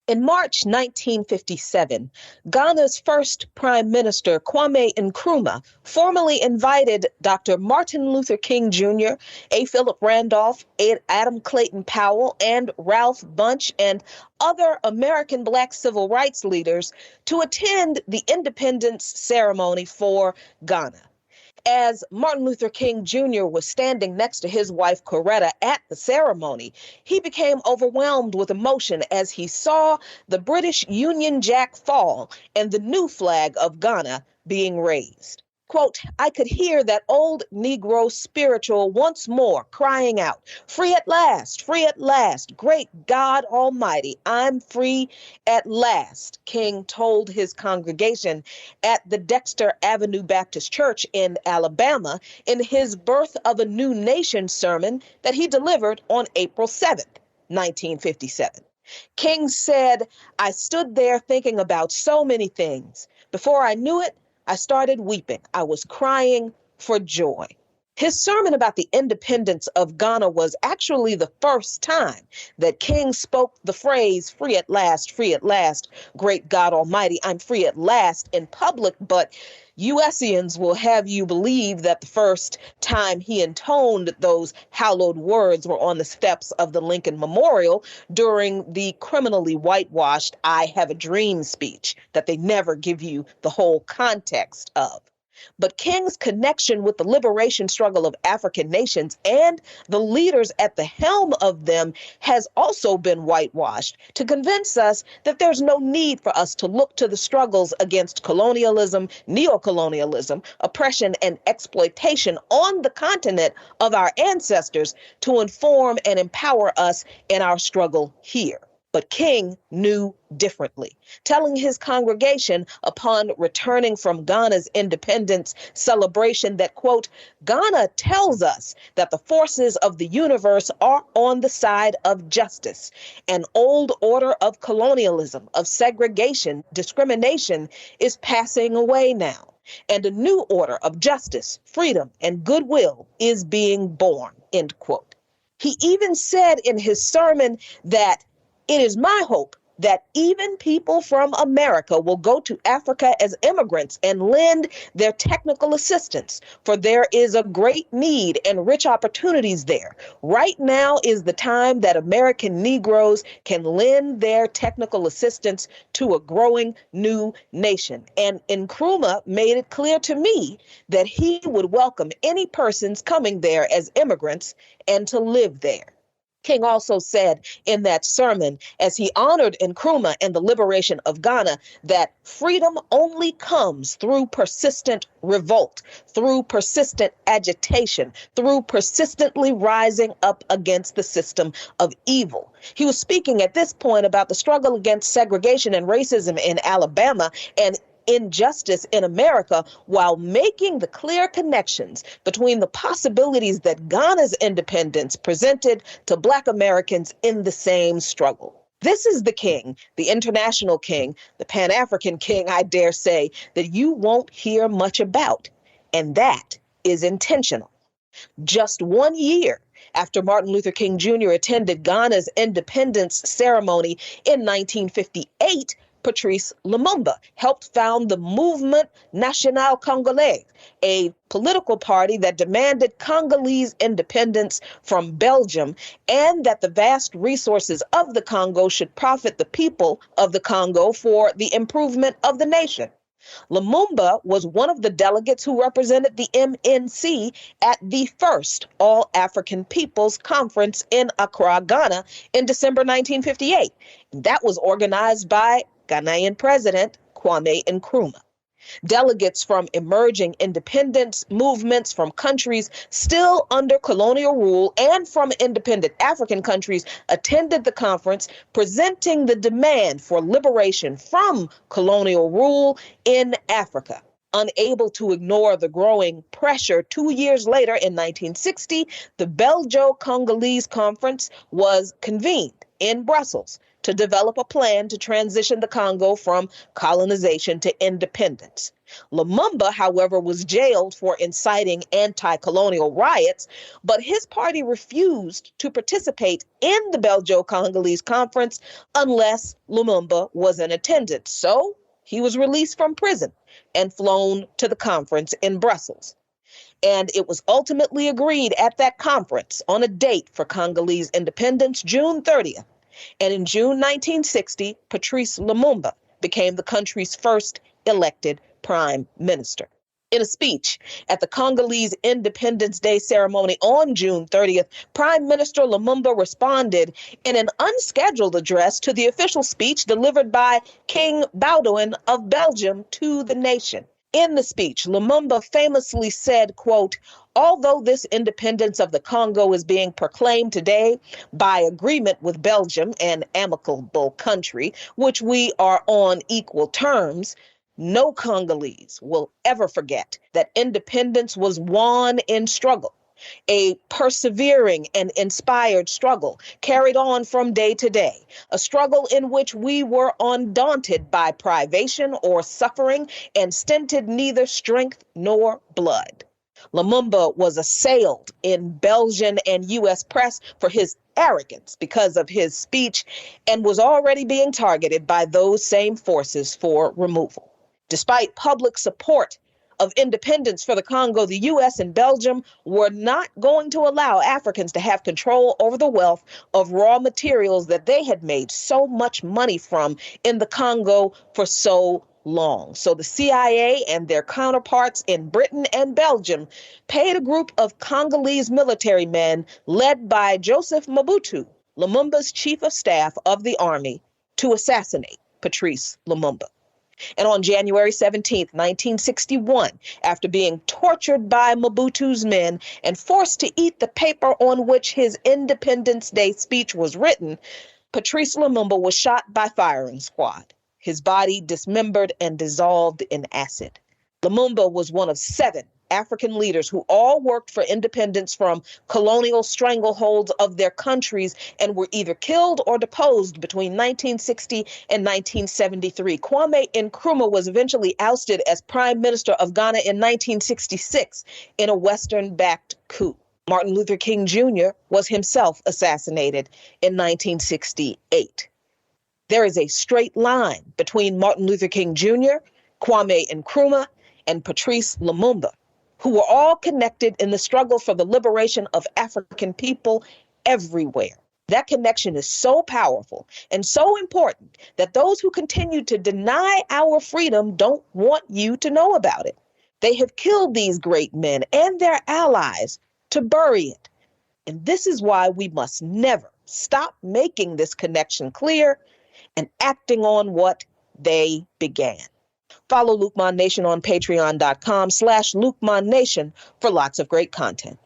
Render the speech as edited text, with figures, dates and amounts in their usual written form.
In March 1957, Ghana's first Prime Minister, Kwame Nkrumah, formally invited Dr. Martin Luther King Jr., A. Philip Randolph, Adam Clayton Powell, and Ralph Bunche, and other American Black civil rights leaders to attend the independence ceremony for Ghana. As Martin Luther King Jr. was standing next to his wife, Coretta, at the ceremony, he became overwhelmed with emotion as he saw the British Union Jack fall and the new flag of Ghana being raised. Quote, I could hear that old Negro spiritual once more crying out, free at last, great God Almighty, I'm free at last, King told his congregation at the Dexter Avenue Baptist Church in Alabama in his Birth of a New Nation sermon that he delivered on April 7th, 1957. King said, I stood there thinking about so many things. Before I knew it, I started weeping. I was crying for joy. His sermon about the independence of Ghana was actually the first time that King spoke the phrase, free at last, great God Almighty, I'm free at last, in public, but USians will have you believe that the first time he intoned those hallowed words were on the steps of the Lincoln Memorial during the criminally whitewashed I Have a Dream speech that they never give you the whole context of. But King's connection with the liberation struggle of African nations and the leaders at the helm of them has also been whitewashed to convince us that there's no need for us to look to the struggles against colonialism, neocolonialism, oppression, and exploitation on the continent of our ancestors to inform and empower us in our struggle here. But King knew differently, telling his congregation upon returning from Ghana's independence celebration that, quote, Ghana tells us that the forces of the universe are on the side of justice. An old order of colonialism, of segregation, discrimination is passing away now, and a new order of justice, freedom, and goodwill is being born, end quote. He even said in his sermon that it is my hope that even people from America will go to Africa as immigrants and lend their technical assistance, for there is a great need and rich opportunities there. Right now is the time that American Negroes can lend their technical assistance to a growing new nation. And Nkrumah made it clear to me that he would welcome any persons coming there as immigrants and to live there. King also said in that sermon, as he honored Nkrumah and the liberation of Ghana, that freedom only comes through persistent revolt, through persistent agitation, through persistently rising up against the system of evil. He was speaking at this point about the struggle against segregation and racism in Alabama and injustice in America, while making the clear connections between the possibilities that Ghana's independence presented to Black Americans in the same struggle. This is the King, the international King, the Pan-African King, I dare say, that you won't hear much about, and that is intentional. Just 1 year after Martin Luther King Jr. attended Ghana's independence ceremony in 1958, Patrice Lumumba helped found the Mouvement National Congolais, a political party that demanded Congolese independence from Belgium and that the vast resources of the Congo should profit the people of the Congo for the improvement of the nation. Lumumba was one of the delegates who represented the MNC at the first All-African Peoples Conference in Accra, Ghana in December 1958. That was organized by Ghanaian President Kwame Nkrumah. Delegates from emerging independence movements from countries still under colonial rule and from independent African countries attended the conference, presenting the demand for liberation from colonial rule in Africa. Unable to ignore the growing pressure, 2 years later in 1960, the Belgio-Congolese Conference was convened in Brussels to develop a plan to transition the Congo from colonization to independence. Lumumba, however, was jailed for inciting anti-colonial riots, but his party refused to participate in the Belgio-Congolese conference unless Lumumba was in attendance. So he was released from prison and flown to the conference in Brussels. And it was ultimately agreed at that conference on a date for Congolese independence, June 30th. And in June 1960, Patrice Lumumba became the country's first elected prime minister. In a speech at the Congolese Independence Day ceremony on June 30th, Prime Minister Lumumba responded in an unscheduled address to the official speech delivered by King Baudouin of Belgium to the nation. In the speech, Lumumba famously said, quote, "Although this independence of the Congo is being proclaimed today by agreement with Belgium, an amicable country, which we are on equal terms, no Congolese will ever forget that independence was won in struggle, a persevering and inspired struggle carried on from day to day, a struggle in which we were undaunted by privation or suffering and stinted neither strength nor blood." Lumumba was assailed in Belgian and U.S. press for his arrogance because of his speech and was already being targeted by those same forces for removal. Despite public support of independence for the Congo, the U.S. and Belgium were not going to allow Africans to have control over the wealth of raw materials that they had made so much money from in the Congo for so long. So the CIA and their counterparts in Britain and Belgium paid a group of Congolese military men led by Joseph Mobutu, Lumumba's chief of staff of the army, to assassinate Patrice Lumumba. And on January 17, 1961, after being tortured by Mobutu's men and forced to eat the paper on which his Independence Day speech was written, Patrice Lumumba was shot by firing squad, his body dismembered and dissolved in acid. Lumumba was one of 7 African leaders who all worked for independence from colonial strangleholds of their countries and were either killed or deposed between 1960 and 1973. Kwame Nkruma was eventually ousted as Prime Minister of Ghana in 1966 in a Western-backed coup. Martin Luther King Jr. was himself assassinated in 1968. There is a straight line between Martin Luther King Jr., Kwame Nkruma, and Patrice Lumumba, who were all connected in the struggle for the liberation of African people everywhere. That connection is so powerful and so important that those who continue to deny our freedom don't want you to know about it. They have killed these great men and their allies to bury it. And this is why we must never stop making this connection clear and acting on what they began. Follow Lukman Nation on patreon.com/LukmanNation for lots of great content.